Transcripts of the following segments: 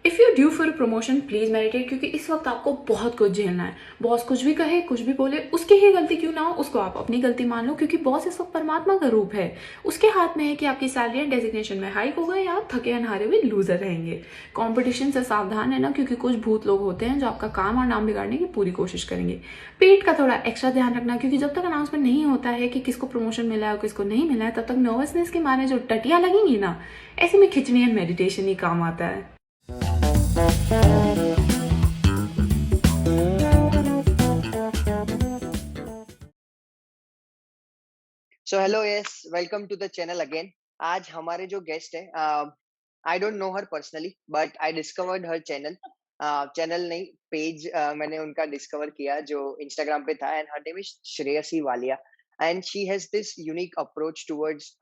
If you due for promotion please meditate, क्योंकि इस वक्त आपको बहुत कुछ झेलना है। बॉस कुछ भी कहे, कुछ भी बोले, उसकी ही गलती क्यों ना हो, उसको आप अपनी गलती मान लो, क्योंकि बॉस इस वक्त परमात्मा का रूप है। उसके हाथ में है कि आपकी सैलरी एंड डेजिग्नेशन में हाइक होगा या आप थके अनहारे हुए लूजर रहेंगे। कंपटीशन से सावधान है ना, क्योंकि कुछ भूत लोग होते हैं जो आपका काम और नाम बिगाड़ने की पूरी कोशिश करेंगे। पेट का थोड़ा एक्स्ट्रा ध्यान रखना, क्योंकि जब तक अनाउंसमेंट नहीं होता है कि किसको प्रमोशन मिला है और किसको नहीं मिला है, तब तक नर्वसनेस के मारे जो टटियाँ लगेंगी ना, ऐसे में खिचड़ी एंड मेडिटेशन ही काम आता है। So hello yes welcome to the channel again. आज हमारे जो गेस्ट है, I don't know her personally but I discovered her channel. Channel नहीं, पेज मैंने उनका डिस्कवर किया जो इंस्टाग्राम पे था, and her name is Shreyasi Walia. And she has this unique approach towards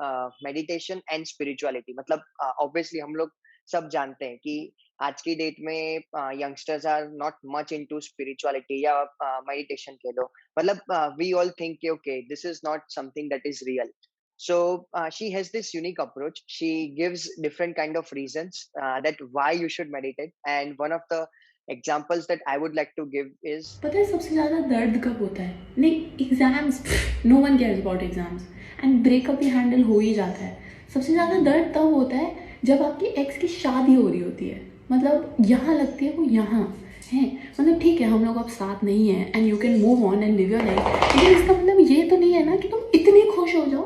meditation and spirituality. मतलब ऑब्वियसली हम लोग सब जानते हैं कि आज की डेट में youngsters are not much into spirituality या मेडिटेशन के लो। मतलब we all think कि, okay, this is not something that is real. So she has this unique approach. She gives different kind of reasons that why you should meditate, and one of the examples that I would like to give is पता है सबसे ज़्यादा दर्द कब होता है? नहीं, exams, no one cares about exams, and breakup भी हैंडल हो ही जाता है। सबसे ज़्यादा दर्द तब होता है जब आपकी एक्स की शादी हो रही होती है। मतलब यहाँ लगती है वो यहाँ है। मतलब ठीक है, हम लोग अब साथ नहीं हैं and you can move on and live your life, लेकिन इसका मतलब ये तो नहीं है ना कि तुम इतनी खुश हो जाओ।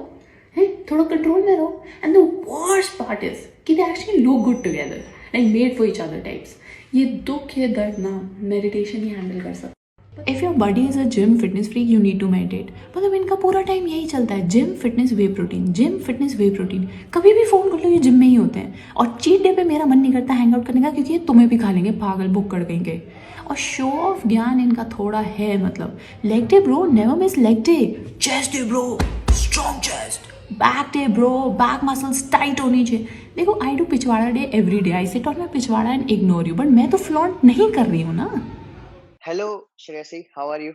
है, थोड़ा कंट्रोल में रहो। And the worst part is कि they actually look good together, like made for each other types. ये दुख, ये दर्द ना मेडिटेशन ही हैंडल कर सकता। If your body is a gym fitness freak you need to meditate. मतलब इनका पूरा टाइम यही चलता है, gym fitness whey protein, gym fitness whey protein. कभी भी फ़ोन कर लो, ये जिम में ही होते हैं। और चीट डे पे मेरा मन नहीं करता हैंग आउट करने का, क्योंकि ये तुम्हें भी खा लेंगे, पागल बुक कर देंगे। और शो ऑफ ज्ञान इनका थोड़ा है। मतलब leg day bro, never miss leg day. Chest day bro, strong chest. Back day bro, back muscles tight होनी चाहिए। देखो, आई डू पिछवाड़ा day every day. I sit on my पिछवाड़ा एंड इग्नोर यू, बट मैं तो flaunt नहीं कर रही हूँ ना। hello Shreyasi, how are you?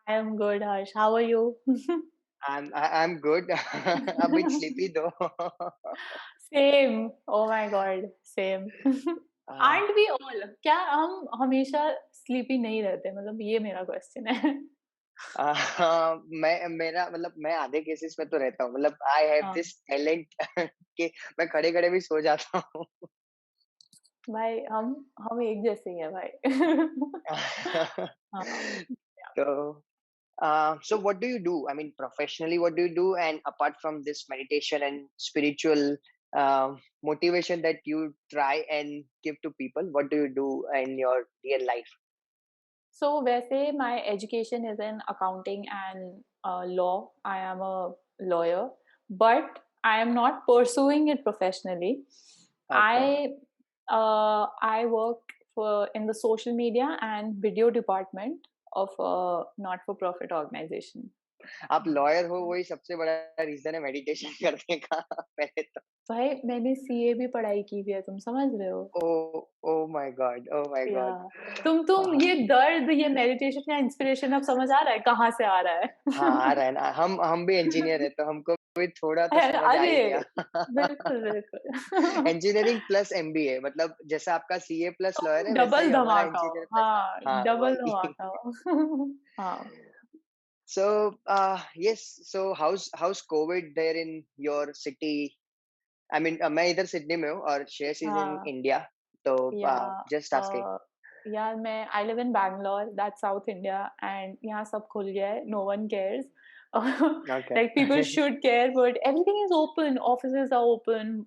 I am good, Harsh. How are you? I'm good. A bit sleepy though. Same. Oh my God, same. uh, Aren't we all? क्या हम हमेशा स्लीपी नहीं रहते? मतलब ये मेरा क्वेश्चन है। मैं मेरा मतलब मैं आधे केसेस में तो रहता हूँ। मतलब आई हैव हाँ, दिस टैलेंट कि मैं खड़े खड़े भी सो जाता हूँ। भाई हम एक जैसे ही हैं भाई। हाँ, So, so what do you do? I mean, professionally, what do you do? And apart from this meditation and spiritual motivation that you try and give to people, what do you do in your real life? so वैसे my education is in accounting and law. I am a lawyer, but I am not pursuing it professionally. Okay. I work in the social media and video department of a not-for-profit organization. आप lawyer हो, वही सबसे बड़ा reason है meditation करने का। पहले तो भाई मैंने सीए भी पढ़ाई की हुई है, तुम समझ रहे हो? Oh oh my God, oh my yeah God. तुम ये दर्द, ये मेडिटेशन या इंस्पिरेशन अब समझ आ रहा है कहाँ से आ रहा हाँ, है? आ रहा है ना। हम भी इंजीनियर है तो हमको भी थोड़ा तो समझ आ अरे! ही गया। बिल्कुल, बिल्कुल। इंजीनियरिंग प्लस एमबीए, मतलब जैसा आपका सीए प्लस लॉयर है, वैसा डबल ही हमारा धमाका हो, इंजीनियर प्लस। हाँ, हाँ, डबल वही। धमाका हो। हाँ। So yes, so how's COVID there in your city? I mean मैं इधर सिडनी में हूँ और शेयर्स इज इन हाँ, इंडिया। तो या जस्ट आस्किंग। अ, यार मैं I live in Bangalore, that's South India and यहाँ सब खुल गया है, no one cares. Okay. Like people should care but everything is open, offices are open,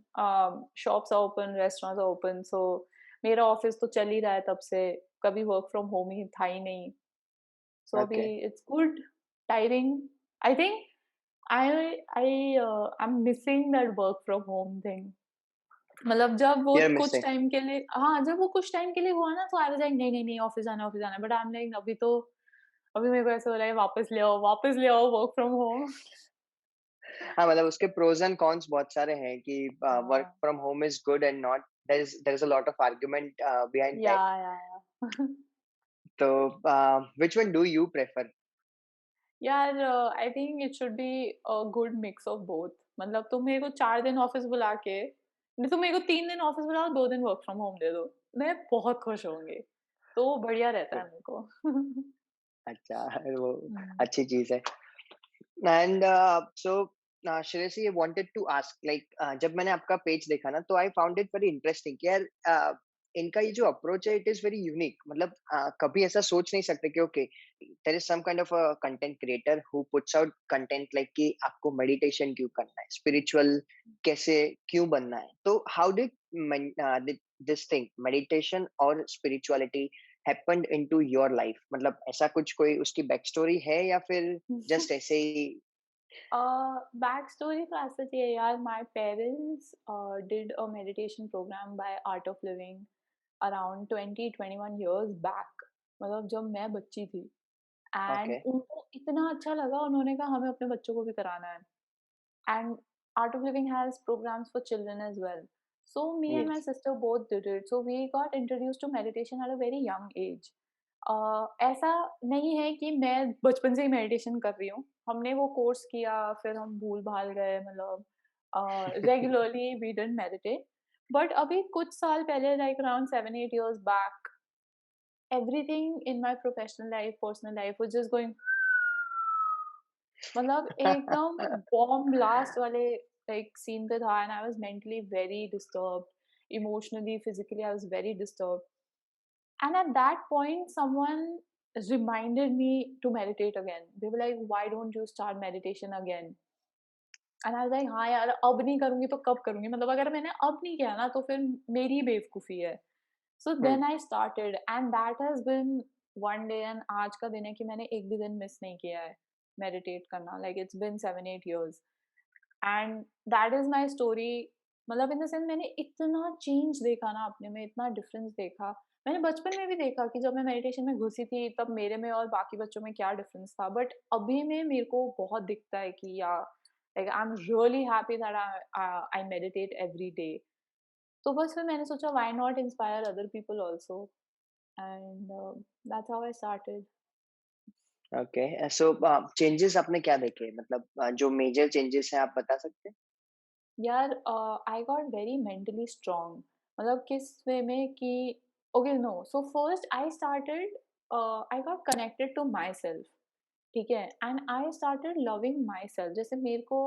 shops are open, restaurants are open. So मेरा office तो चल ही रहा है तब से, कभी वर्क फ्रॉम होम ही था ही नहीं। सो अभी okay. It's good, tiring. I think I I I am missing that work from home thing. मतलब जब वो यू आर कुछ मिसिंग। टाइम के लिए, हाँ, जब वो कुछ टाइम के लिए हुआ ना, तो आई वाज़ लाइक नहीं, नहीं, नहीं, ऑफ़िस जाना है, बट आई एम लाइक अभी मेरे को ऐसा हो रहा है, वापस ले आओ वर्क फ्रॉम होम। हाँ, मतलब उसके प्रोस एंड कॉन्स बहुत सारे हैं कि वर्क हाँ, from home is good and not. There is a lot of argument behind that. Yeah. तो which one do you prefer? यार I think it should be a good mix of both. मतलब तुम मेरे को 4 दिन office बुला के नहीं तो मेरे को 3 दिन ऑफ़िस बुलाओ, 2 दिन वर्क फ्रॉम होम दे दो, मैं बहुत खुश होऊँगी। तो बढ़िया रहता है मेरे को। अच्छा, वो हुँ। अच्छी चीज़ है। And so Shreyasi, I wanted to ask like जब मैंने आपका पेज देखा ना तो I found it very interesting कि यार इनका ये जो अप्रोच है इट इज वेरी यूनिक। मतलब कभी ऐसा सोच नहीं सकते कि okay there is some kind of a content creator who puts out content like कि आपको मेडिटेशन क्यों करना है, स्पिरिचुअल कैसे क्यों बनना है। तो how did this thing meditation और spirituality happened into your life? मतलब ऐसा कुछ कोई उसकी बैक स्टोरी है या फिर जस्ट ऐसे ही? बैक स्टोरी तो ऐसा चाहिए यार, my parents did a meditation program by art of living around 20-21 years back, मतलब जब मैं बच्ची थी। And okay. उनको इतना अच्छा लगा, उन्होंने कहा हमें अपने बच्चों को भी कराना है। And Art of Living has programs for children as well. So me and my yes. sister both did it. So we got introduced to meditation at a very young age. ऐसा नहीं है कि मैं बचपन से ही मेडिटेशन कर रही हूँ। हमने वो कोर्स किया, फिर हम भूल-भाल गए, मतलब regularly we didn't meditate. But अभी कुछ साल पहले like around 7-8 years back, everything in my professional life, personal life was just going, मतलब एकदम बॉम्ब ब्लास्ट वाले लाइक सीन पे था। And I was mentally very disturbed, emotionally, physically I was very disturbed. And at that point someone reminded me to meditate again. They were like, why don't you start meditation again? And I was like, हाँ यार, अब नहीं करूंगी तो कब करूंगी, मतलब अगर मैंने अब नहीं किया ना तो फिर मेरी बेवकूफी है। So then I started and that has been one day, and आज का दिन है कि मैंने एक भी दिन मिस नहीं किया है मेडिटेट करना। Like it's been 7-8 years and that is my story. मतलब इन द सेंस मैंने इतना चेंज देखा ना अपने में, इतना डिफरेंस देखा। मैंने बचपन में भी देखा कि जब मैं मेडिटेशन में घुसी थी तब मेरे में और बाकी बच्चों में क्या डिफरेंस था, बट अभी में मेरे को बहुत दिखता है कि या like I am really happy that I meditate every day. तो बस फिर मैंने सोचा why not inspire other people also, and that's how I started. Okay. So changes आपने क्या देखे? मतलब जो मेजर चेंजेस हैं आप बता सकते हैं? यार I got very mentally strong, मतलब किस वे में कि okay no, so first I started, I got connected to myself, ठीक है, and I started loving myself. जैसे मेरे को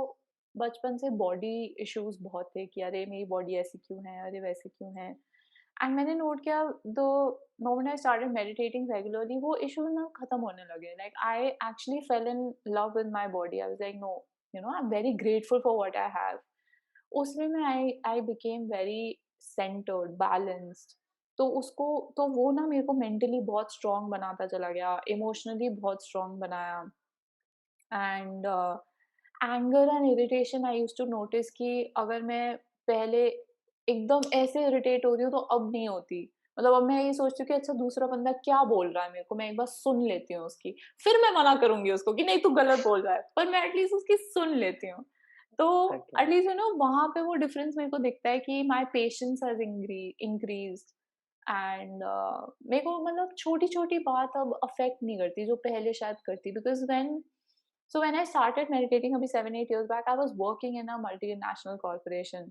बचपन से बॉडी इश्यूज बहुत थे कि अरे मेरी बॉडी ऐसी क्यों है, अरे वैसे क्यों है। एंड मैंने नोट किया the moment I started meditating regularly, वो इश्यूज ना खत्म होने लगे। Like I actually fell in love with my body. I was like no, you know, I am very grateful for what I have. उसमें मैं I became very centred, balanced. तो उसको, तो वो ना मेरे को मेंटली बहुत स्ट्रांग बनाता चला गया, इमोशनली बहुत स्ट्रांग बनाया। And anger and irritation I used to notice कि अगर मैं पहले एकदम ऐसे इरिटेट हो रही हूँ तो अब नहीं होती। मतलब अब मैं ये सोचती हूँ कि अच्छा दूसरा बंदा क्या बोल रहा है मेरे को, मैं एक बार सुन लेती हूँ उसकी, फिर मैं मना करूंगी उसको कि नहीं तू गलत बोल रहा है, पर मैं एटलीस्ट उसकी सुन लेती हूँ। तो ओके। एटलीस्ट यू नो वहां पे वो डिफरेंस मेरे को दिखता है कि my patience has increased. And मेरे को मतलब छोटी छोटी बात अब अफेक्ट नहीं करती जो पहले शायद करती, because when, so when I started meditating अभी 7-8 years back, I was working in a multinational corporation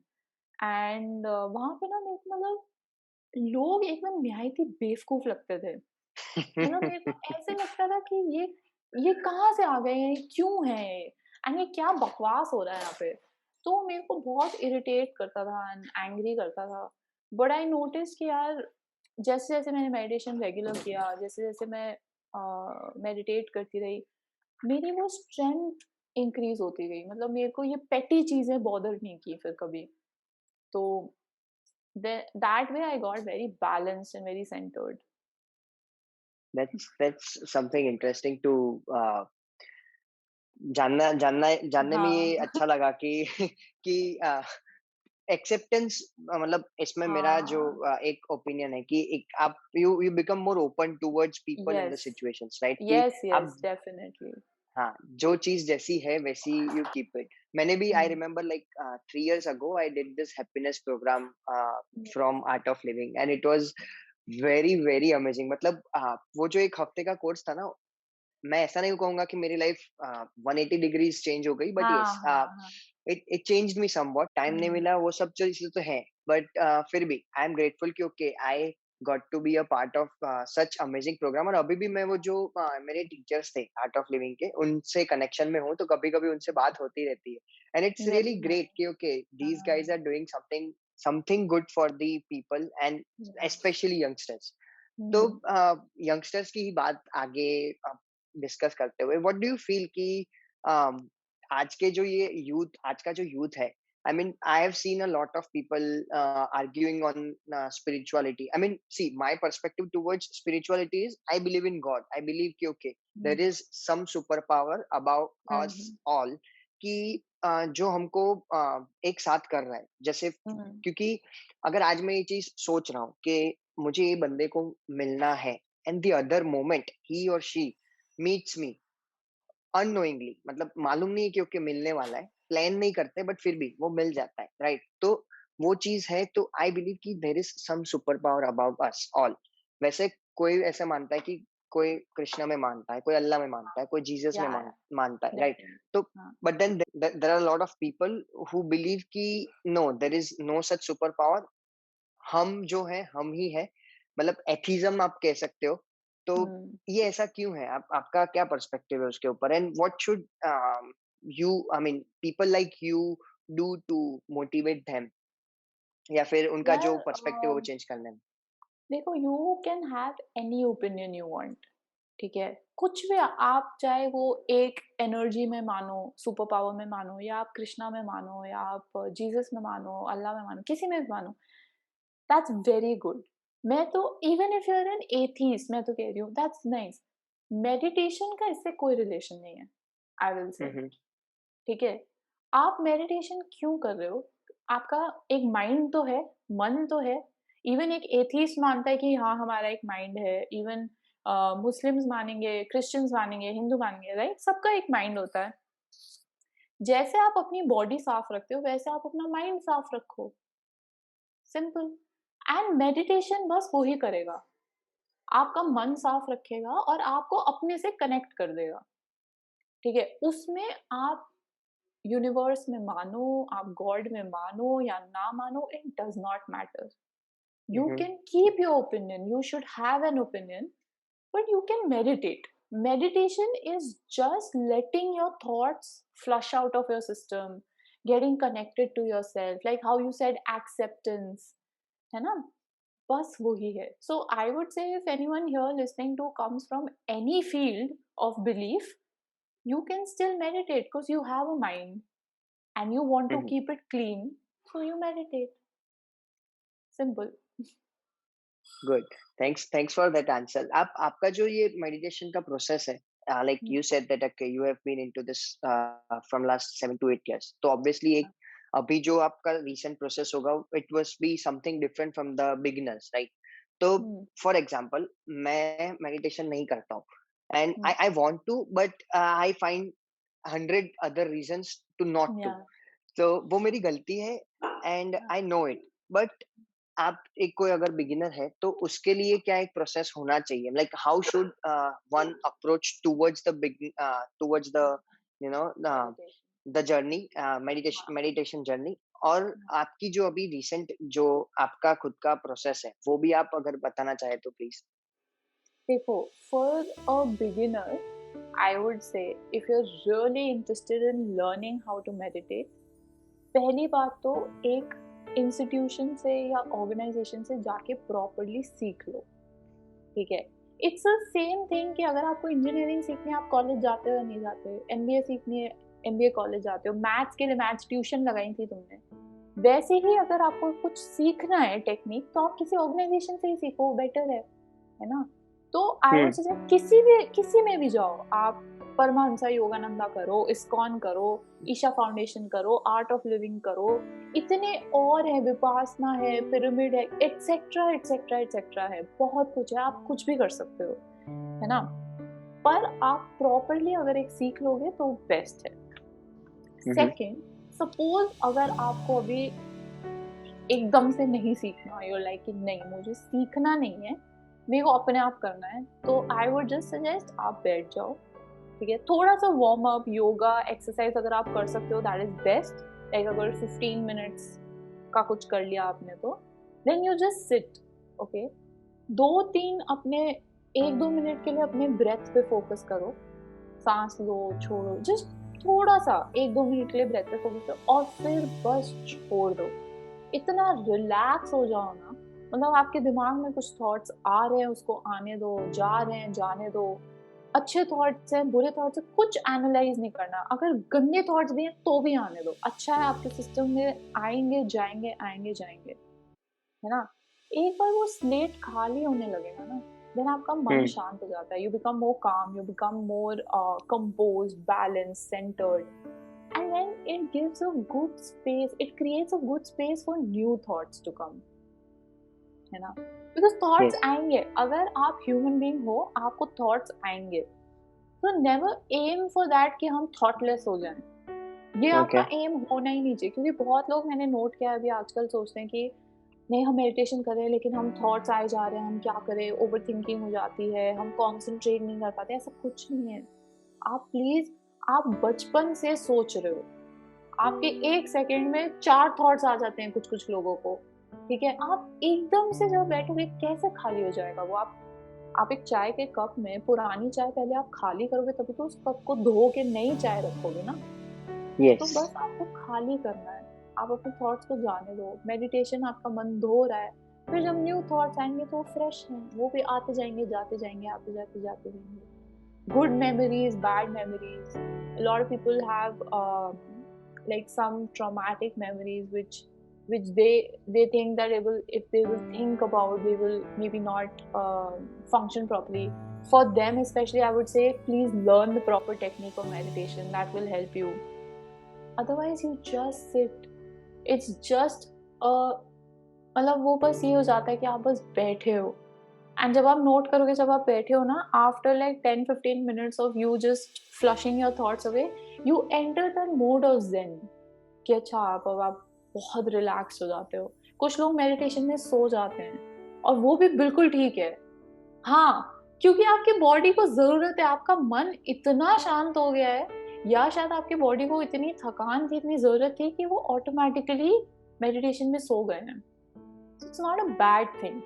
and वहाँ पे ना मेरे को मतलब लोग एकदम निहायती बेवकूफ लगते थे। मतलब मेरे को ऐसे लगता था कि ये कहाँ से आ गए हैं, ये क्यों है ये, एंड ये क्या बकवास हो रहा है यहाँ पे। तो मेरे को बहुत इरिटेट करता था एंड एंग्री करता था। बट आई नोटिस कि यार जैसे जैसे मैंने मेडिटेशन रेगुलर किया, जैसे जैसे मैं मेडिटेट करती रही, मेरी वो स्ट्रेंथ इंक्रीज होती गई। मतलब मेरे को ये पेटी चीजें बॉदर नहीं की फिर कभी। तो that way I got very balanced and very centred. That's something interesting to जानना जानना जानने में ये हाँ। अच्छा लगा कि कि एक्सेप्टेंस, मतलब इसमें मेरा जो हाँ। एक ओपिनियन है कि एक आप you become more open towards people in the yes, situations, right? कि यस, आप, यस, डेफिनेटली। हाँ, जो चीज जैसी है वैसी यू कीप इट। मैंने भी I um, remember like 3 years ago I did this happiness program um, from Art of Living and it was very very amazing. मतलब वो जो एक हफ्ते का कोर्स था ना, मैं ऐसा नहीं कहूंगा कि मेरी लाइफ 180 डिग्रीज चेंज हो गई, बट हाँ, यस हाँ, हाँ। It changed me somewhat. Time नहीं मिला, वो सब चीजें तो है, बट फिर भी आई एम ग्रेटफुल कि okay I got to be a part of such amazing program. और अभी भी मैं वो जो मेरे टीचर्स थे आर्ट ऑफ लिविंग के, उनसे कनेक्शन में हूँ, तो कभी कभी उनसे बात होती रहती है। And it's really very great nice. कि ओके दीज गाइज हाँ, are doing something something good for the people and yes. Specially youngsters. तो हुँ, यंगस्टर्स की ही बात आगे डिस्कस करते हुए, व्हाट डू यू फील कि um, आज के जो ये यूथ, आज का जो यूथ है, I mean I have seen a lot of people arguing on spirituality. I mean see my perspective towards spirituality is I believe in God. I believe कि okay there um, is some super power about um, us um, all, कि जो हमको एक साथ कर रहा है। जैसे हुँ, क्योंकि अगर आज मैं ये चीज सोच रहा हूँ कि मुझे ये बंदे को मिलना है, एंड द अदर मोमेंट ही और शी मीट्स मी अननोइंगली, मतलब मालूम नहीं है कि ओके मिलने वाला है, प्लान नहीं करते, बट फिर भी वो मिल जाता है, राइट? तो वो चीज है, तो आई बिलीव कि there is some super power about us all. वैसे कोई ऐसे मानता है कि कोई कृष्ण में मानता है, कोई अल्लाह में मानता है, कोई जीसस में या मानता है, राइट? डेफिनिटली। तो हाँ, but then there are lot of people who believe कि no, there is no such super power. हम जो है हम ही है, मतलब एथिज्म आप कह सकते हो। तो हुँ। ये ऐसा क्यों है? आपका क्या पर्सपेक्टिव है उसके ऊपर? And what should you, I mean people like you do to motivate them, या फिर उनका यार जो पर्सपेक्टिव है वो चेंज करने में? देखो, you can have any opinion you want, ठीक है? कुछ भी आप चाहे वो एक एनर्जी में मानो, सुपर पावर में मानो, या आप कृष्णा में मानो, या आप जीसस में मानो, अल्लाह में मानो, किसी में भी मानो, दैट्स वेरी गुड। मैं तो even if you are an atheist, मैं तो कह रही हूँ दैट्स नाइस। मेडिटेशन का इससे कोई रिलेशन नहीं है, आई विल से। हम्म। ठीक है? आप मेडिटेशन क्यों कर रहे हो? आपका एक माइंड तो है, मन तो है। इवन एक एथियस्ट मानता है कि हाँ, हमारा एक माइंड है। इवन मुस्लिम्स मानेंगे, क्रिश्चियंस मानेंगे, हिंदू मानेंगे, राइट? सबका एक माइंड होता है। जैसे आप अपनी बॉडी साफ रखते हो, वैसे आप अपना माइंड साफ रखो, सिंपल। एंड मेडिटेशन बस वो ही करेगा। आपका मन साफ रखेगा और आपको अपने से कनेक्ट कर देगा, ठीक है? उसमें आप यूनिवर्स में मानो, आप गॉड में मानो या ना मानो, it does not matter. You hmm. can keep your opinion, you should have an opinion, but you can meditate. Meditation is just letting your thoughts flush out of your system, getting connected to yourself, like how you said acceptance, है ना? बस वही है. So I would say if anyone here listening to comes from any field of belief, you can still meditate because you have a mind and you want to hmm. keep it clean, so you meditate. Simple. Good. Thanks for that answer. आप आपका जो ये meditation का process है, like Hmm. You said that okay you have been into this from last 7 to 8 years, तो obviously एक अभी जो आपका रीसेंट प्रोसेस होगा, it was be something different from the beginners, right? तो Hmm. फॉर एग्जांपल मैं meditation नहीं करता हूँ, and Hmm. I want to, but I find 100 other reasons to not to. Yeah. तो वो मेरी गलती है, and I know it. But आप एक कोई अगर बिगिनर है, तो उसके लिए क्या एक प्रोसेस होना चाहिए? Like how should one approach towards the towards the you know Meditation. The journey, हाँ, मेडिटेशन जर्नी? और हाँ। आपकी जो अभी रिसेंट जो आपका खुद का प्रोसेस है, वो भी आप अगर बताना चाहे तो प्लीज। देखो, for a beginner, I would say if you're really interested in learning how to meditate, पहली बात तो एक इंस्टीट्यूशन से या ऑर्गेनाइजेशन से जाके प्रॉपरली सीख लो, ठीक है? इट्स द सेम थिंग कि अगर आपको इंजीनियरिंग सीखनी है, आप कॉलेज जाते हो या नहीं जाते हो? एमबीए सीखनी है, एमबीए कॉलेज जाते हो? मैथ्स के लिए मैथ्स ट्यूशन लगाई थी तुमने। वैसे ही अगर आपको कुछ सीखना है टेक्निक, तो आप किसी ऑर्गेनाइजेशन से ही सीखो, बेटर है ना? तो आई वुड हम्म। सजेस्ट किसी में भी जाओ आप। परमहंसा योगानंदा करो, इस्कॉन करो, ईशा फाउंडेशन करो, आर्ट ऑफ लिविंग करो, इतने और है, विपासना है, पिरामिड है, एटसेट्रा एटसेट्रा एटसेट्रा है, बहुत कुछ है, आप कुछ भी कर सकते हो, है ना? पर आप प्रॉपरली अगर एक सीख लोगे तो बेस्ट है। हम्म। सेकंड, सपोज अगर आपको अभी एकदम से नहीं सीखना, यू लाइक कि नहीं मुझे सीखना नहीं है, मेरे को अपने आप करना है, तो आई वुड जस्ट सजेस्ट आप बैठ जाओ, ठीक है? थोड़ा सा वार्म अप, योगा, एक्सरसाइज अगर आप कर सकते हो दैट इज बेस्ट। लाइक अगर 15 मिनट्स का कुछ कर लिया आपने तो then you just sit, okay. 2-3 अपने 1-2 मिनट के लिए अपने ब्रेथ पे फोकस करो, सांस लो, छोड़ो, जस्ट थोड़ा सा 1-2 मिनट के लिए ब्रेथ पे फोकस करो और फिर बस छोड़ दो। इतना रिलैक्स हो जाओ ना, मतलब आपके दिमाग में कुछ थॉट्स आ रहे हैं उसको आने दो, जा रहे हैं जाने दो। अच्छे थॉट्स हैं, बुरे थॉट्स हैं, कुछ एनालाइज नहीं करना। अगर गंदे थॉट्स भी हैं तो भी आने दो। अच्छा है आपके सिस्टम में आएँगे, जाएँगे, आएँगे, जाएँगे, है ना? एक बार वो स्लेट खाली होने लगेगा ना, देन आपका मन हम्म शांत हो जाता है। You become more calm, you become more composed, balanced, centred, and then it gives a good space, it creates a good space for new thoughts to come, है ना? बिकॉज़ थॉट्स यस आएँगे, अगर आप ह्यूमन बीइंग हो, आपको thoughts आएँगे। तो never M for that कि हम थॉटलेस हो जाएँ। ये ओके आपका एम होना ही नहीं चाहिए, क्योंकि बहुत लोग मैंने नोट किया है अभी आजकल सोचते हैं कि नहीं हम मेडिटेशन कर रहे हैं लेकिन हम थॉट्स आए जा रहे हैं, हम क्या करें? ओवरथिंकिंग हो जाती है, हम कॉन्संट्रेट नहीं कर पाते, ऐसा कुछ नहीं है। आप प्लीज़, आप बचपन से सोच रहे हो, आपके 1 सेकंड में 4 थॉट्स आ जाते हैं कुछ-कुछ लोगों को, ठीक है? आप एकदम से जब बैठोगे कैसे खाली हो जाएगा वो? आप एक चाय के कप में पुरानी चाय पहले आप खाली करोगे तभी तो उस कप को धो के नई चाय रखोगे ना। तो यस बस आपको खाली करना है। आप अपने थॉट्स को जाने दो। मेडिटेशन आपका मन धो रहा है। फिर जब न्यू थॉट्स आएँगे तो वो फ्रेश हैं। वो भी आते जाएँगे, जाते जाएँगे, आते जाते जाते जाएँगे। Good memories, bad memories. A lot of people have like some traumatic memories which they think that they will, if they will think about, they will maybe not function properly. For them especially, I would say please learn the proper technique of meditation. That will help you. Otherwise, you just sit. It's just a, मतलब वो बस ये हो जाता है कि आप बस बैठे हो। एंड जब आप नोट करोगे, जब आप बैठे हो ना, after like 10-15 minutes of you just flushing your thoughts away, you enter that mode of zen कि अच्छा अब आप बहुत रिलैक्स हो जाते हो। कुछ लोग मेडिटेशन में सो जाते हैं और वो भी बिल्कुल ठीक है। हाँ, क्योंकि आपकी बॉडी को ज़रूरत है, आपका मन इतना शांत हो गया है, या शायद आपकी बॉडी को इतनी थकान थी, इतनी ज़रूरत थी कि वो ऑटोमैटिकली मेडिटेशन में सो गए हैं। It's not a bad thing,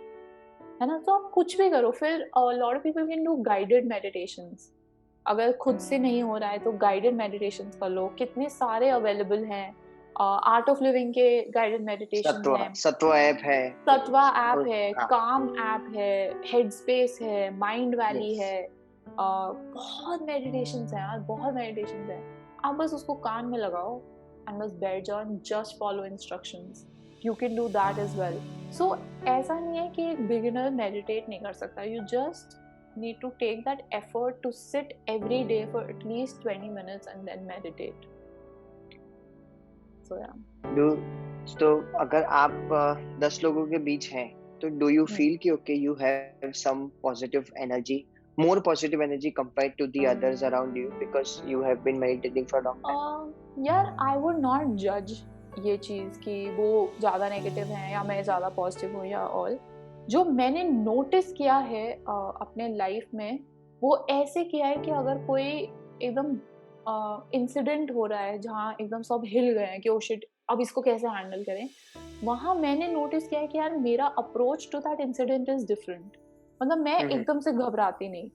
है ना? तो आप कुछ भी करो। फिर lot of people can do guided meditations. अगर खुद से नहीं हो रहा है तो गाइडेड मेडिटेशंस कर लो, कितने सारे अवेलेबल हैं। आर्ट ऑफ लिविंग के गाइडेड मेडिटेशंस सत्व हैं, सत्व ऐप है सत्वा ऐप और है, हाँ काम ऐप है, हेडस्पेस है, माइंड वैली यस है। बहुत मेडिटेशंस हैं यार, बहुत मेडिटेशंस हैं। आप बस उसको कान में लगाओ एंड बस बैठ जाओ and just follow instructions. You can do that as well. So ऐसा नहीं है कि एक बिगिनर मेडिटेट नहीं कर सकता। You just need to take that effort to sit every day for at least 20 minutes and then meditate. So yeah. Do तो अगर आप 10 लोगों के बीच हैं तो डू यू Hmm. फील कि okay you have some positive energy more positive energy compared to the others around you because you have been meditating for a long time यार आई वुड नॉट जज ये चीज़ कि वो ज़्यादा negative है या मैं ज़्यादा पॉजिटिव हूँ या ऑल। जो मैंने नोटिस किया है अपने लाइफ में, वो ऐसे किया है कि अगर कोई एकदम इंसिडेंट हो रहा है जहाँ एकदम सब हिल गए हैं कि ओ शिट, अब इसको कैसे हैंडल करें, वहाँ मैंने नोटिस किया है कि यार मेरा approach to that incident is different. मतलब मैं हम्म एकदम से घबराती नहीं।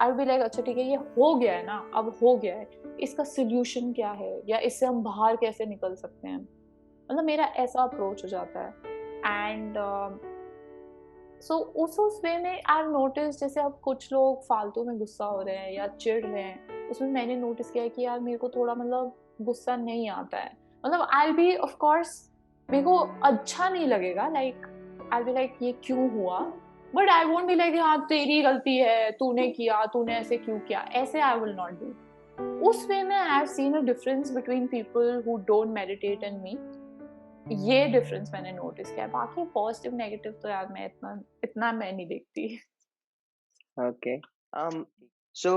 आई विल बी लाइक अच्छा ठीक है, ये हो गया है ना, अब हो गया है, इसका सॉल्यूशन क्या है या इससे हम बाहर कैसे निकल सकते हैं। मतलब मेरा ऐसा अप्रोच हो जाता है। एंड सो उस वे में आई हैव नोटिस, जैसे अब कुछ लोग फालतू में गुस्सा हो रहे हैं या चिढ़ रहे हैं, उसमें मैंने नोटिस किया है कि यार मेरे को थोड़ा मतलब गुस्सा नहीं आता है। मतलब I will be of course, मेरे को अच्छा नहीं लगेगा, like I will be like ये क्यों हुआ, but I won't be like हाँ तेरी गलती है, तूने किया, तूने ऐसे क्यों किया, ऐसे आई विल नॉट डू। उस वे में आई have seen a difference between people who don't meditate and me. ये डिफरेंस मैंने नोटिस किया है। बाकी पॉजिटिव नेगेटिव तो यार मैं इतना इतना मैं नहीं देखती। okay um so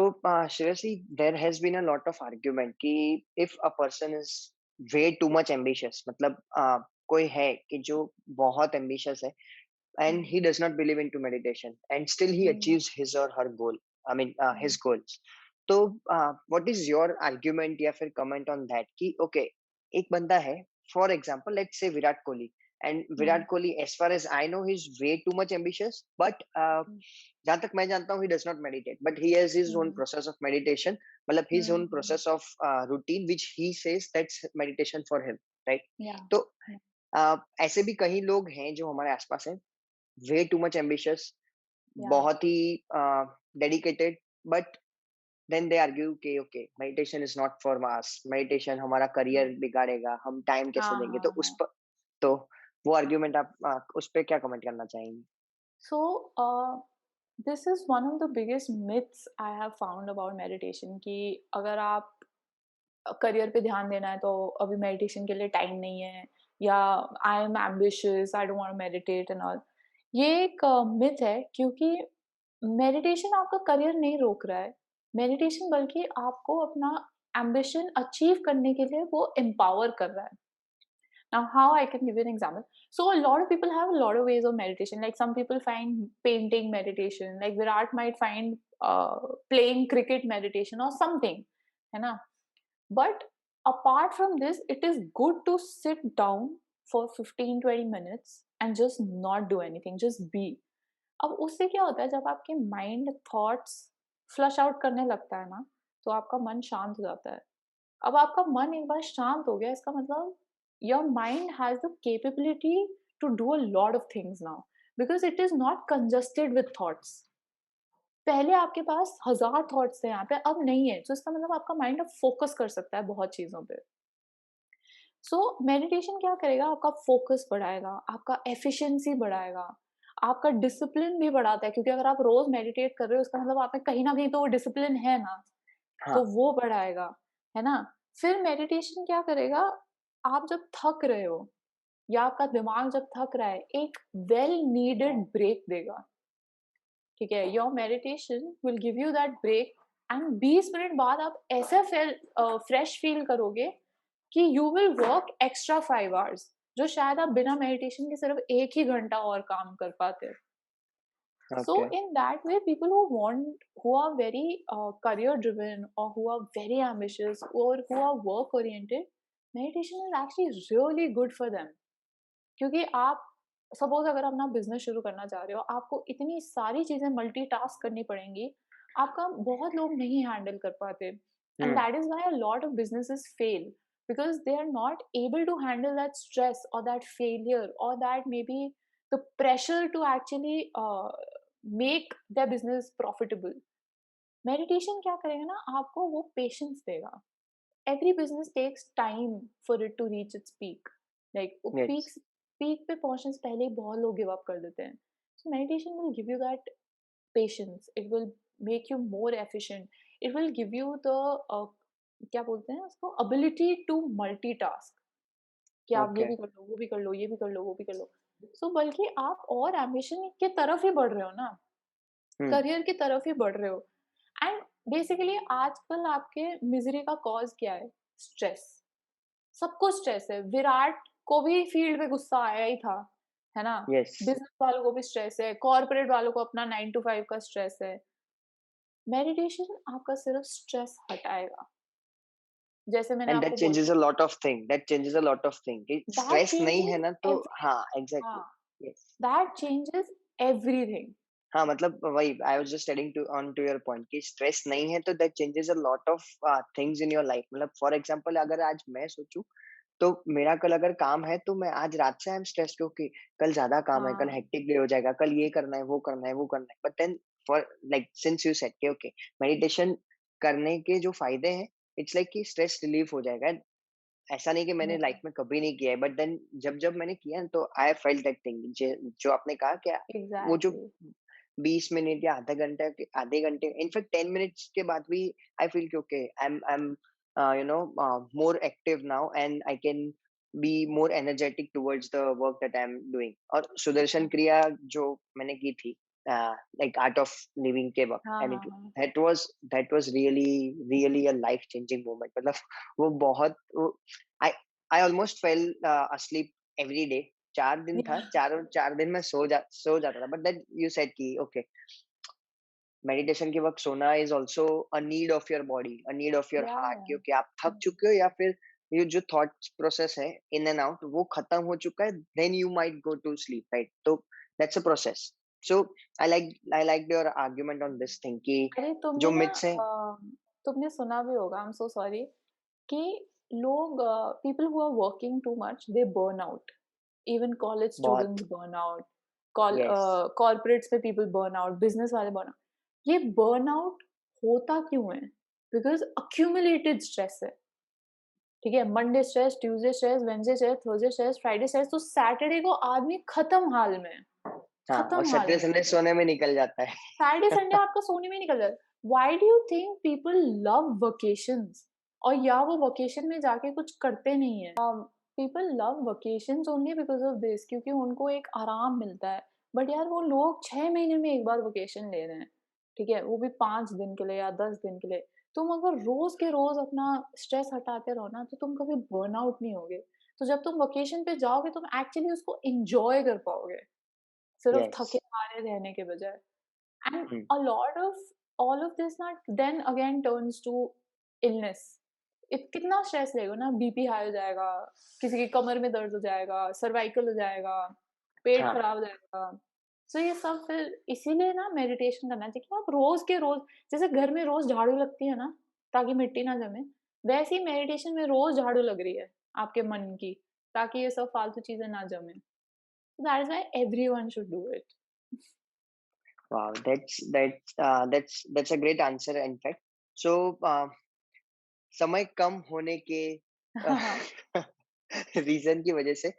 seriously there has been a lot of argument कि if a person is way too much ambitious मतलब कोई है कि जो बहुत ambitious है and he does not believe into meditation and still he achieves his or her goal his goals तो what is your argument या फिर comment on that कि okay एक बंदा है for example, let's say Virat Kohli. And Hmm. Virat Kohli, as far as I know, he's way too much ambitious. But Hmm. जहाँ तक मैं जानता हूँ, he does not meditate. But he has his own Hmm. process of meditation. मतलब his own Hmm. process of routine, which he says that's meditation for him, right? Yeah. तो Yeah. ऐसे भी कई लोग हैं जो हमारे आसपास हैं, way too much ambitious, Yeah. बहुत ही dedicated, but then they argue कि okay meditation is not for mass, meditation हमारा Hmm. करियर बिगाड़ेगा, हम टाइम कैसे हाँ, देंगे, तो हाँ, उस हाँ. पर तो वो आर्ग्यूमेंट आप उस पे क्या कमेंट करना चाहेंगे? So, this is one of the biggest myths I have found about meditation कि अगर आप करियर पे ध्यान देना है तो अभी मेडिटेशन के लिए टाइम नहीं है या I am ambitious I don't want to meditate and all. ये एक मिथ है क्योंकि मेडिटेशन आपका करियर नहीं रोक रहा है. मेडिटेशन बल्कि आपको अपना एम्बिशन अचीव करने के लिए वो एम्पावर कर रहा है. Now, how I can give you an example. So, a lot of people have a lot of ways of meditation. Like some people find painting meditation. Like Virat might find playing cricket meditation or something, है ना? But apart from this, it is good to sit down for 15-20 minutes and just not do anything, just be. अब उससे क्या होता है जब आपके mind thoughts flush out करने लगता है ना तो आपका मन शांत हो जाता है. अब आपका मन एक बार शांत हो गया इसका मतलब your mind has the capability to do a lot of things now because it is not congested with thoughts. पहले आपके पास हजार थॉट्स थे यहाँ पे अब नहीं है तो इसका मतलब आपका माइंड अब फोकस कर सकता है बहुत चीजों पे. सो मेडिटेशन क्या करेगा आपका फोकस बढ़ाएगा आपका एफिशिएंसी बढ़ाएगा आपका डिसिप्लिन भी बढ़ाता है क्योंकि अगर आप रोज मेडिटेट कर रहे हो उसका मतलब आप में कहीं ना कहीं तो डिसिप्लिन है ना तो हाँ. वो बढ़ाएगा है ना. फिर मेडिटेशन क्या करेगा आप जब थक रहे हो या आपका दिमाग जब थक रहा है एक वेल नीडेड ब्रेक देगा. ठीक है your meditation will give you that break and 20 minute बाद आप ऐसा फ्रेश फील करोगे कि you will work extra 5 hours जो शायद आप बिना मेडिटेशन के सिर्फ एक ही घंटा और काम कर पाते. So okay. in that way, people who are very career driven or who are very ambitious or who are work oriented, meditation is actually really good for them. क्योंकि आप सपोज अगर अपना बिजनेस शुरू करना चाह रहे हो आपको इतनी सारी चीजें मल्टीटास्क करनी पड़ेंगी आपका बहुत लोग नहीं हैंडल कर पाते and hmm. That is why a lot of businesses fail because they are not able to handle that stress or that failure or that maybe the pressure to actually make their business profitable. Meditation क्या करेगा ना आपको वो patience देगा. every business takes time for it to reach its peak. Like yes. peak पे पहुंचने से पहले ही बहुत लोग give up कर देते हैं. So meditation will give you that patience. It will make you more efficient. It will give you the क्या बोलते हैं उसको ability to multitask. कि आप ये ओके. भी कर लो, वो भी कर लो, ये भी कर लो, वो भी कर लो. So बल्कि आप और एम्बिशन की तरफ ही बढ़ रहे हो ना हम्म. करियर की तरफ ही बढ़ रहे हो. एंड बेसिकली आजकल आपके मिजरी का कॉज क्या है स्ट्रेस. सबको स्ट्रेस है. विराट को भी फील्ड में गुस्सा आया ही था है ना. यस. बिजनेस वालों को भी स्ट्रेस है कॉर्पोरेट वालों को अपना 9 to 5 का स्ट्रेस है. मेडिटेशन आपका सिर्फ स्ट्रेस हटाएगा जैसे मैंने एंड दैट आपको बोला changes a lot of thing, that changes a lot of thing कि दैट स्ट्रेस नहीं है चेंजेस ना, तो एवरी हाँ, हाँ exactly. Yes. That changes everything. हाँ, मतलब वही I was just adding to on to your point कि स्ट्रेस नहीं है तो that changes a lot of things in your life. मतलब फॉर एग्जांपल अगर आज मैं सोचूं तो मेरा कल अगर काम है तो मैं आज रात से आई एम स्ट्रेस क्योंकि कल ज्यादा काम है, कल हाँ हेक्टिक डे हो जाएगा, कल ये करना है, वो करना है, वो करना है. But then for like since you said कि ओके मेडिटेशन करने के जो फायदे हैं, इट्स लाइक कि स्ट्रेस रिलीफ हो जाएगा. ऐसा नहीं कि मैंने लाइफ में कभी नहीं किया है, बट देन जब जब मैंने किया ना, तो आई फेल्ट दैट थिंग जो आपने कहा क्या, वो जो एग्जैक्टली 20 मिनट या आधे घंटे, इनफैक्ट 10 मिनट्स के बाद भी आई फील कि okay I am you know more active now and I can be more energetic towards the work that I am doing. और सुदर्शन क्रिया जो मैंने की थी लाइक आर्ट ऑफ लिविंग के वक्त, हाँ एंड हाँ इट हाँ that was really really a life changing moment. मतलब वो बहुत वो I I almost fell asleep every day. 4 दिन था, चारों 4 दिन में सो जाता था. बट देन यू सेड कि ओके मेडिटेशन के वक्त सोना is also a need of your body, a need of your या हार्ट, या क्योंकि आप थक चुके हो या फिर ये जो थॉट प्रोसेस है इन एंड आउट वो खत्म हो चुका है, then you might go to sleep, right? तो that's a process. So I like your argument on this thing कि अरे जो तुमने ना मिथ्स है. तुमने सुना भी होगा, आई एम सो सॉरी, कि लोग people who are working too much they burn out, even college बहुत. Students burn out, yes. Corporates में पीपल बर्न आउट, बिजनेस वाले बर्न आउट। ये बर्न आउट होता क्यों है? बिकॉज अक्यूमुलेटेड स्ट्रेस है। ठीक है, Monday stress, Tuesday stress, Wednesday stress, Thursday stress, Friday stress, तो सैटरडे को आदमी खत्म हाल में है, हाँ, और खत्म हाल सैटरडे में। संडे सोने में निकल जाता है. सैटरडे संडे आपका सोने में निकल जाता है। Why do you think people love vacations? और या वो वकेशन में जाके कुछ करते नहीं है। People love vacations only because of this, क्योंकि उनको एक आराम मिलता है। बट यार वो लोग 6 महीने में एक बार वकेशन ले रहे हैं, ठीक है, वो भी 5 दिन के लिए या 10 दिन के लिए। तुम अगर रोज के रोज अपना स्ट्रेस हटाते रहो ना, तो तुम कभी बर्नआउट नहीं होगे। तो जब तुम वकेशन पे जाओगे, तुम एक्चुअली उसको एंजॉय कर पाओगे, सिर्फ यस. थके हारे रहने के बजाय। And a lot of all of this not then again turns to illness. कितना स्ट्रेस लेगा ना, बीपी हाई हो जाएगा, किसी की कमर में दर्द हो जाएगा, सर्वाइकल हो जाएगा, पेट हाँ. खराब हो जाएगा। सो ये सब फिर इसीलिए ना मेडिटेशन करना चाहिए कि आप रोज के रोज, जैसे घर में रोज झाड़ू लगती है ना ताकि मिट्टी ना जमे, वैसे ही मेडिटेशन में रोज झाड़ू लग रही है आपके मन की, ताकि ये सब फालतू चीजें ना जमे। That is why everyone should do it. Wow, that's a great answer in fact. So समय कम होने के रीजन की वजह से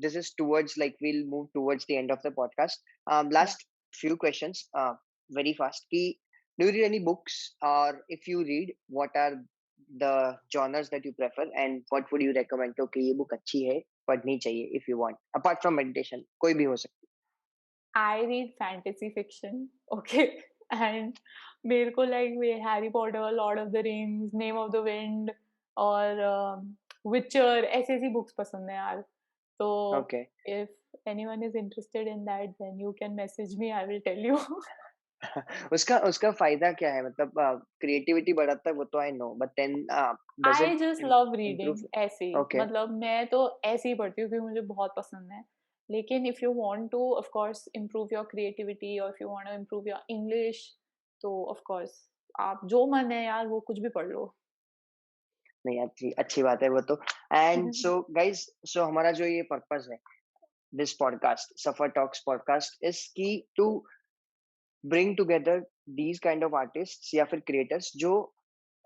this is towards like we'll move towards the end of the podcast. Yeah. Last few questions, very fast. Ki, do you read any books, or if you read, what are the genres that you prefer, and what would you recommend? Okay, ये book अच्छी है, पढ़नी चाहिए if you want. Apart from meditation, कोई भी हो सकती. I read fantasy fiction, okay, and मेरे को like way Harry Potter, Lord of the rings, name of the wind और विचर ऐसी बुक्स पसंद है यार। तो Okay. if anyone is interested in that, then you can message me, I will tell you. उसका उसका फायदा क्या है? मतलब क्रिएटिविटी बढ़ाता है वो तो I know, but then does I it just love reading improve? ऐसे ही, ओके. मतलब मैं तो ऐसे ही पढ़ती हूँ क्योंकि मुझे बहुत पसंद है। लेकिन if you want to of course improve your creativity or if you want to improve your English, तो of course आप जो मन है यार वो कुछ भी पढ़ लो। नहीं, अच्छी अच्छी बात है वो तो. एंड सो गाइस, सो हमारा जो ये पर्पस है this podcast, Safar talks podcast, is key to bring together these kind of artists या फिर क्रिएटर्स जो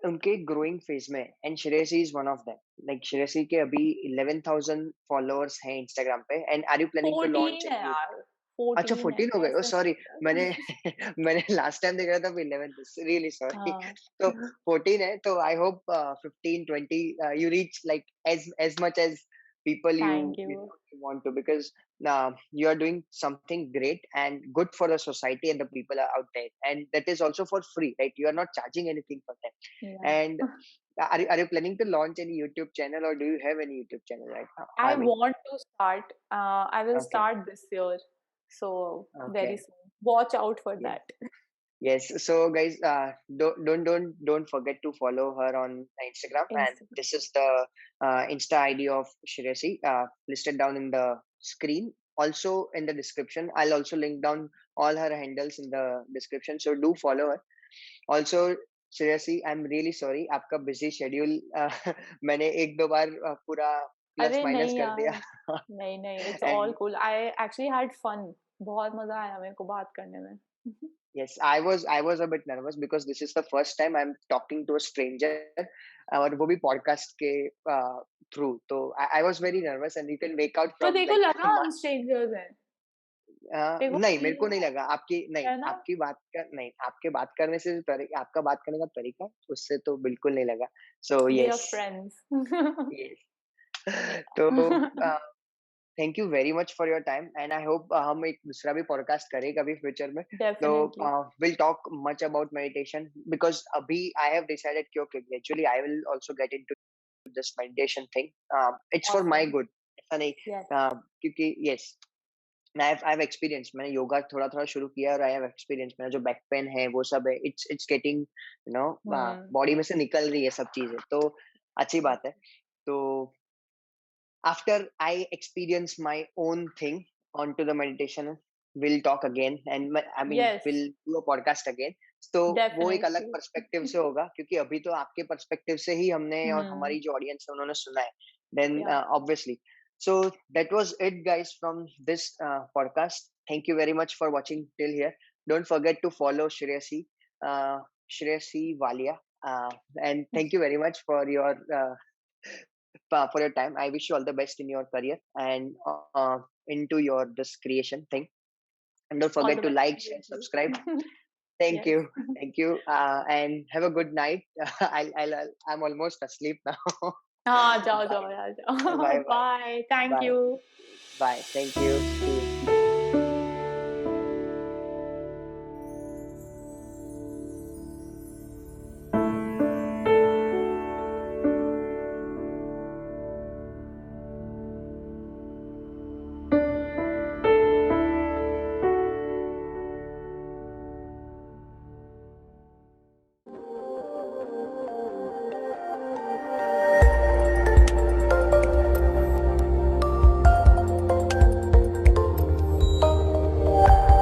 उनके ग्रोइंग फेज में, and Shreyasi is one of them. Like Shreyasi के अभी 11,000 फॉलोअर्स हैं इंस्टाग्राम पे, and are you planning to launch 14 है एनी? यार, अच्छा, 14 है, 14 हो गए. ओह ऐसे सॉरी, मैंने नहीं मैंने लास्ट टाइम देखा था 11. Really sorry. हाँ। तो 14 है, तो I hope 15 20 you reach like as much as people you thank you you. know you want to, because you are doing something great and good for the society and the people are out there, and that is also for free, right? You are not charging anything for that. या And are you planning to launch any YouTube channel, or do you have any YouTube channel right now? I I mean, want to start, I will okay. start this year, so very Okay. soon. Watch out for Yes. that. Yes. So, guys, don't forget to follow her on Instagram. And Instagram. this is the Insta ID of Shiresi, listed down in the screen. Also in the description, I'll also link down all her handles in the description. So do follow her. Also, Shiresi, I'm really sorry. आपका busy schedule मैंने एक दो बार पूरा plus अरे minus नहीं कर दिया. यार, नहीं, it's all And cool. I actually had fun. बहुत मजा आया मेरे को बात करने में। yes, I was a bit nervous because this is the first time I'm talking to a stranger, और वो भी podcast के through. तो I was very nervous, and you can make out तो from देखो like लगा हम स्ट्रेंजर्स हैं, देखो नहीं, मेरे फील को नहीं हुआ लगा. आपकी नहीं, है ना? आपकी बात का नहीं, आपके बात करने से आपका बात करने का तरीका, उससे तो बिल्कुल नहीं लगा. So We are yes, friends. yes. तो thank you very much for your time, and I hope हम एक दूसरा भी पॉडकास्ट करें कभी फ्यूचर में. तो Definitely. Will talk much about meditation, because अभी आई हैव डिसाइडेड कि okay, gradually I will also get into this meditation thing. It's for my Awesome. Good, ऐसा नहीं. Yes. क्योंकि यस, आई हैव एक्सपीरियंस. मैंने योगा थोड़ा थोड़ा शुरू किया, और आई हैव एक्सपीरियंस. मेरा जो बैक पेन है वो सब है, इट्स गेटिंग Hmm. बॉडी में से निकल रही है सब चीजें, तो अच्छी बात है. So after I experience my own thing onto the meditation, we'll talk again and Yes, we'll do a podcast again. तो वो एक अलग definitely. पर्सपेक्टिव से होगा क्योंकि अभी तो आपके पर्सपेक्टिव से ही हमने और Hmm. हमारी जो ऑडियंस है उन्होंने सुना है. Then Yeah. obviously, so that was it, guys, from this podcast. Thank you very much for watching till here. Don't forget to follow Shreyasi Walia, and thank you very much for your time. I wish you all the best in your career and into your this creation thing. And don't All forget the to best like, to share, you subscribe. too. Thank Yes. you, thank you, and have a good night. I'm almost asleep now. हाँ, जाओ, Bye, जाओ यार जाओ. bye, bye, Bye. Thank bye, you. bye. Thank you. See you.